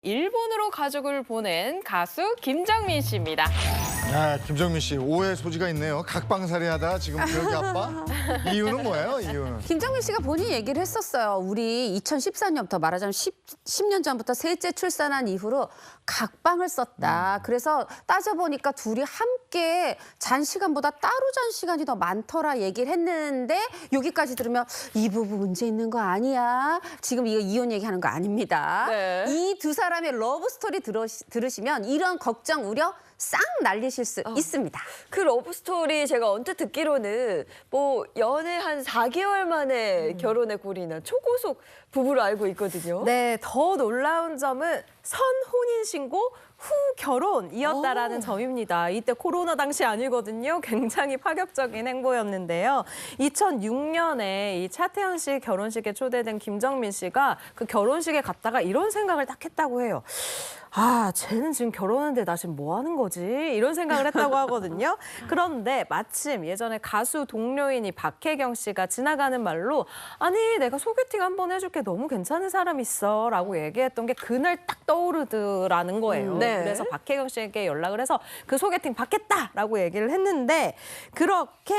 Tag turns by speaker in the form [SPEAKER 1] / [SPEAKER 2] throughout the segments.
[SPEAKER 1] 일본으로 가족을 보낸 가수 김정민 씨입니다.
[SPEAKER 2] 아, 김정민 씨 오해 소지가 있네요. 각방살이하다 지금 기억이 아빠? 이유는 뭐예요? 이유는?
[SPEAKER 3] 김정민 씨가 본인이 얘기를 했었어요. 우리 2014년부터 말하자면 10년 전부터 셋째 출산한 이후로 각방을 썼다. 그래서 따져보니까 둘이 함께 잔 시간보다 따로 잔 시간이 더 많더라 얘기를 했는데 여기까지 들으면 이 부분 문제 있는 거 아니야? 지금 이거 이혼 얘기하는 거 아닙니다.
[SPEAKER 1] 네.
[SPEAKER 3] 이 두 사람의 러브 스토리 들으시면 이런 걱정, 우려 싹 날리실 수 있습니다.
[SPEAKER 4] 그 러브스토리 제가 언뜻 듣기로는 뭐 연애 한 4개월 만에 결혼에 골인한 초고속 부부로 알고 있거든요.
[SPEAKER 5] 네, 더 놀라운 점은 선혼인신고 후 결혼이었다라는 점입니다. 이때 코로나 당시 아니거든요. 굉장히 파격적인 행보였는데요. 2006년에 이 차태현 씨 결혼식에 초대된 김정민 씨가 그 결혼식에 갔다가 이런 생각을 딱 했다고 해요. 아, 쟤는 지금 결혼했는데 나 지금 뭐 하는 거지? 이런 생각을 했다고 하거든요. 그런데 마침 예전에 가수 동료인이 박혜경 씨가 지나가는 말로 아니 내가 소개팅 한번 해줄게 너무 괜찮은 사람 있어 라고 얘기했던 게 그날 딱 떠오르더라는 거예요.
[SPEAKER 4] 네.
[SPEAKER 5] 그래서 박혜경 씨에게 연락을 해서 그 소개팅 받겠다라고 얘기를 했는데 그렇게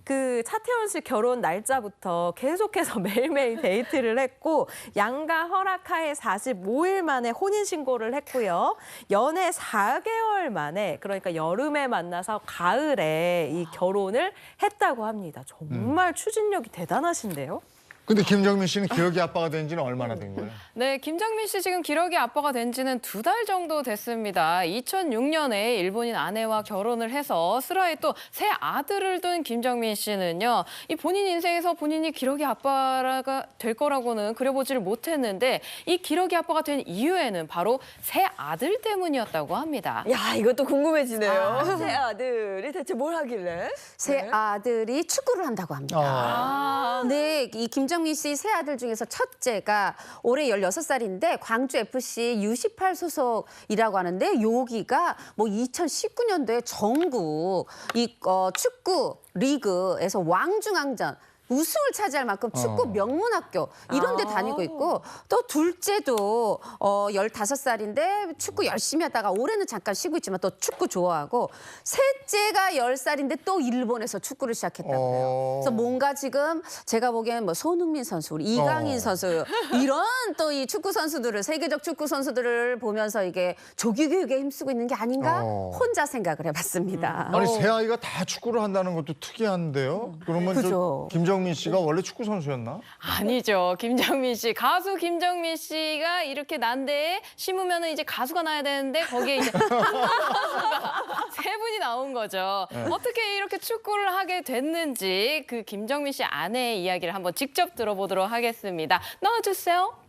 [SPEAKER 5] 그 차태현 씨 결혼 날짜부터 계속해서 매일매일 데이트를 했고 양가 허락하에 45일 만에 혼인신고를 했고요. 연애 4개월 만에 그러니까 여름에 만나서 가을에 이 결혼을 했다고 합니다. 정말 추진력이 대단하신데요.
[SPEAKER 2] 근데 김정민 씨는 기러기 아빠가 된 지는 얼마나 된 거예요?
[SPEAKER 1] 네, 김정민 씨 지금 기러기 아빠가 된 지는 2달 정도 됐습니다. 2006년에 일본인 아내와 결혼을 해서 슬하에 또 새 아들을 둔 김정민 씨는요. 이 본인 인생에서 본인이 기러기 아빠가 될 거라고는 그려보지를 못했는데 이 기러기 아빠가 된 이유에는 바로 새 아들 때문이었다고 합니다.
[SPEAKER 4] 야, 이것도 궁금해지네요. 새 아들이 대체 뭘 하길래?
[SPEAKER 3] 새
[SPEAKER 4] 네.
[SPEAKER 3] 아들이 축구를 한다고 합니다. 네, 이 김정민 씨 세 아들 중에서 첫째가 올해 16살인데 광주 FC U18 소속이라고 하는데 여기가 뭐 2019년도에 전국 이 축구 리그에서 왕중왕전 우승을 차지할 만큼 축구 명문학교 이런 데 다니고 있고 또 둘째도 15살인데 축구 열심히 하다가 올해는 잠깐 쉬고 있지만 또 축구 좋아하고 셋째가 10살인데 또 일본에서 축구를 시작했다고 해요. 그래서 뭔가 지금 제가 보기엔 뭐 손흥민 선수, 우리 이강인 선수 이런 또 이 축구 선수들을 세계적 축구 선수들을 보면서 이게 조기 교육에 힘쓰고 있는 게 아닌가 혼자 생각을 해봤습니다.
[SPEAKER 2] 아니 새 아이가 다 축구를 한다는 것도 특이한데요. 그러면
[SPEAKER 3] 그죠.
[SPEAKER 2] 김정민 씨가 원래 축구 선수였나?
[SPEAKER 1] 아니죠. 김정민 씨, 가수 김정민 씨가 이렇게 난데에 심으면은 이제 가수가 나야 되는데 거기에 이제 세 분이 나온 거죠. 어떻게 이렇게 축구를 하게 됐는지 그 김정민 씨 아내의 이야기를 한번 직접 들어보도록 하겠습니다. 넣어주세요.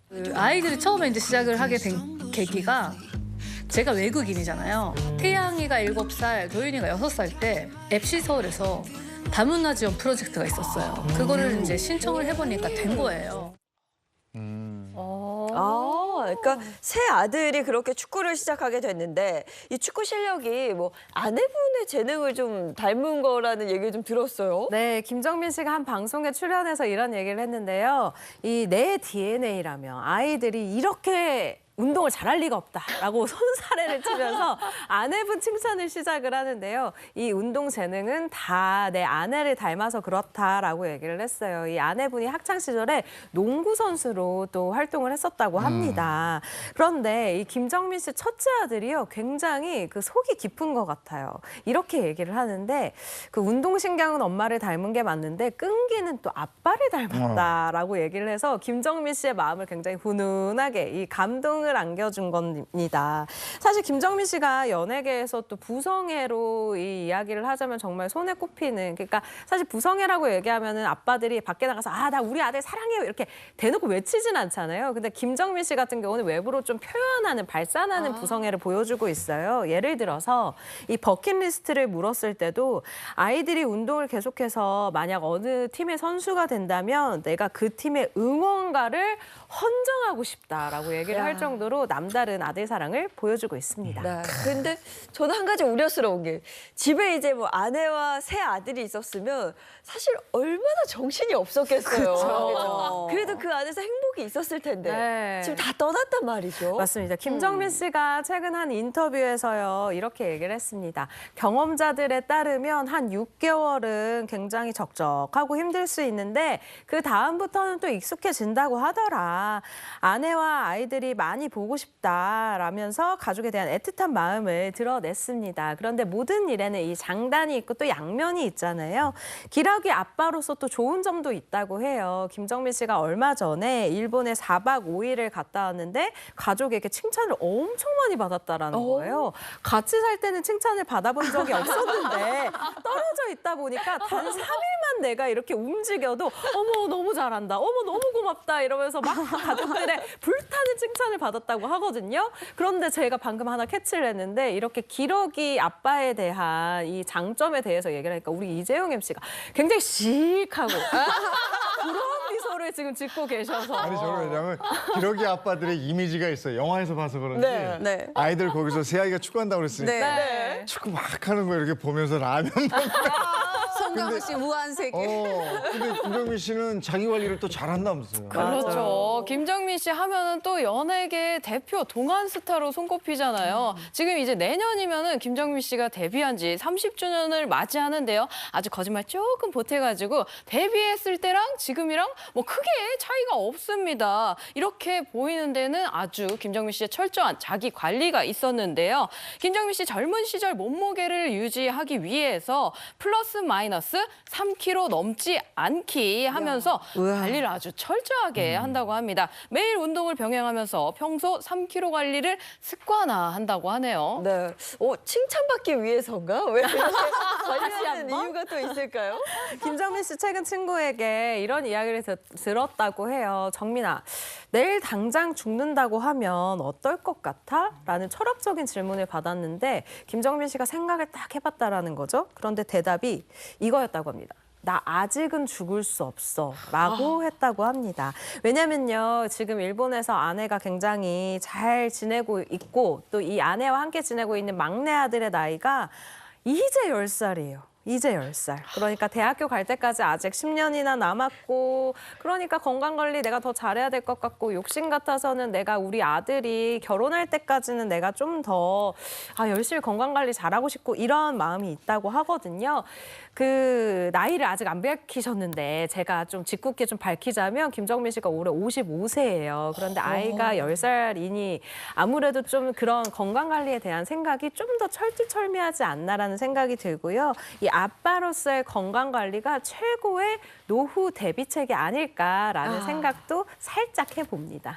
[SPEAKER 6] 그 아이들이 처음에 이제 시작을 하게 된 계기가 제가 외국인이잖아요. 태양이가 7살, 도윤이가 6살 때 FC 서울에서 다문화 지원 프로젝트가 있었어요. 그거를 이제 신청을 해보니까 된 거예요.
[SPEAKER 4] 그러니까 새 아들이 그렇게 축구를 시작하게 됐는데 이 축구 실력이 뭐 아내분의 재능을 좀 닮은 거라는 얘기를 좀 들었어요.
[SPEAKER 5] 네, 김정민 씨가 한 방송에 출연해서 이런 얘기를 했는데요. 이 내 DNA라며 아이들이 이렇게 운동을 잘할 리가 없다라고 손사래를 치면서 아내분 칭찬을 시작을 하는데요. 이 운동 재능은 다 내 아내를 닮아서 그렇다라고 얘기를 했어요. 이 아내분이 학창 시절에 농구 선수로 또 활동을 했었다고 합니다. 그런데 이 김정민 씨 첫째 아들이요, 굉장히 그 속이 깊은 것 같아요. 이렇게 얘기를 하는데 그 운동신경은 엄마를 닮은 게 맞는데 끈기는 또 아빠를 닮았다라고 얘기를 해서 김정민 씨의 마음을 굉장히 훈훈하게 이 감동을 안겨준 겁니다. 사실 김정민 씨가 연예계에서 또 부성애로 이 이야기를 하자면 정말 손에 꼽히는, 그러니까 사실 부성애라고 얘기하면은 아빠들이 밖에 나가서 아, 나 우리 아들 사랑해요 이렇게 대놓고 외치진 않잖아요. 근데 김정민 씨 같은 경우는 외부로 좀 표현하는, 발산하는 부성애를 보여주고 있어요. 예를 들어서 이 버킷리스트를 물었을 때도 아이들이 운동을 계속해서 만약 어느 팀의 선수가 된다면 내가 그 팀의 응원가를 헌정하고 싶다라고 얘기를 할 정도로 남다른 아들 사랑을 보여주고 있습니다.
[SPEAKER 4] 네. 근데 저는 한 가지 우려스러운 게 집에 이제 뭐 아내와 새 아들이 있었으면 사실 얼마나 정신이 없었겠어요. 그래도 그 안에서 행복이 있었을 텐데
[SPEAKER 5] 네.
[SPEAKER 4] 지금 다 떠났단 말이죠.
[SPEAKER 5] 맞습니다. 김정민 씨가 최근 한 인터뷰에서요, 이렇게 얘기를 했습니다. 경험자들에 따르면 한 6개월은 굉장히 적적하고 힘들 수 있는데 그 다음부터는 또 익숙해진다고 하더라. 아내와 아이들이 많이 보고 싶다라면서 가족에 대한 애틋한 마음을 드러냈습니다. 그런데 모든 일에는 이 장단이 있고 또 양면이 있잖아요. 기러기 아빠로서 또 좋은 점도 있다고 해요. 김정민 씨가 얼마 전에 일본에 4박 5일을 갔다 왔는데 가족에게 칭찬을 엄청 많이 받았다라는 거예요. 같이 살 때는 칭찬을 받아본 적이 없었는데 떨어져 있다 보니까 단 3일만 내가 이렇게 움직여도 어머 너무 잘한다, 어머 너무 고맙다 이러면서 막 가족들의 불타는 칭찬을 받았다고 하거든요. 그런데 제가 방금 하나 캐치를 했는데 이렇게 기러기 아빠에 대한 이 장점에 대해서 얘기를 하니까 우리 이재용 MC가 굉장히 시크하고 그런 미소를 지금 짓고 계셔서
[SPEAKER 2] 아니 저는 왜냐면 기러기 아빠들의 이미지가 있어요. 영화에서 봐서 그런지
[SPEAKER 4] 네.
[SPEAKER 2] 아이들 거기서 새 아이가 축구한다고 그랬으니까
[SPEAKER 5] 네.
[SPEAKER 2] 축구 막 하는 거 이렇게 보면서 라면
[SPEAKER 3] 송강호 씨 무한세계.
[SPEAKER 2] 근데 김정민 씨는 자기 관리를 또 잘한다면서요.
[SPEAKER 1] 그렇죠. 김정민 씨 하면은 또 연예계 대표 동안 스타로 손꼽히잖아요. 지금 이제 내년이면은 김정민 씨가 데뷔한 지 30주년을 맞이하는데요. 아주 거짓말 조금 보태가지고 데뷔했을 때랑 지금이랑 뭐 크게 차이가 없습니다. 이렇게 보이는 데는 아주 김정민 씨의 철저한 자기 관리가 있었는데요. 김정민 씨 젊은 시절 몸무게를 유지하기 위해서 플러스 마이너스 3kg 넘지 않기 하면서 관리를 아주 철저하게 한다고 합니다. 매일 운동을 병행하면서 평소 3kg 관리를 습관화한다고 하네요.
[SPEAKER 4] 네. 칭찬받기 위해서인가? 왜 이렇게 관리하는 이유가 또 있을까요?
[SPEAKER 5] 김정민 씨 최근 친구에게 이런 이야기를 들었다고 해요. 정민아, 내일 당장 죽는다고 하면 어떨 것 같아? 라는 철학적인 질문을 받았는데 김정민 씨가 생각을 딱 해봤다라는 거죠. 그런데 대답이 이거였다고 합니다. 나 아직은 죽을 수 없어 라고 했다고 합니다. 왜냐면요, 지금 일본에서 아내가 굉장히 잘 지내고 있고 또 이 아내와 함께 지내고 있는 막내 아들의 나이가 이제 10살이에요. 이제 10살. 그러니까 대학교 갈 때까지 아직 10년이나 남았고 그러니까 건강관리 내가 더 잘해야 될 것 같고 욕심 같아서는 내가 우리 아들이 결혼할 때까지는 내가 좀 더 열심히 건강관리 잘하고 싶고 이런 마음이 있다고 하거든요. 그 나이를 아직 안 밝히셨는데 제가 좀 짓궂게 좀 밝히자면 김정민 씨가 올해 55세예요. 그런데 아이가 10살이니 아무래도 좀 그런 건강관리에 대한 생각이 좀 더 철두철미하지 않나라는 생각이 들고요. 이 아빠로서의 건강관리가 최고의 노후 대비책이 아닐까라는 생각도 살짝 해봅니다.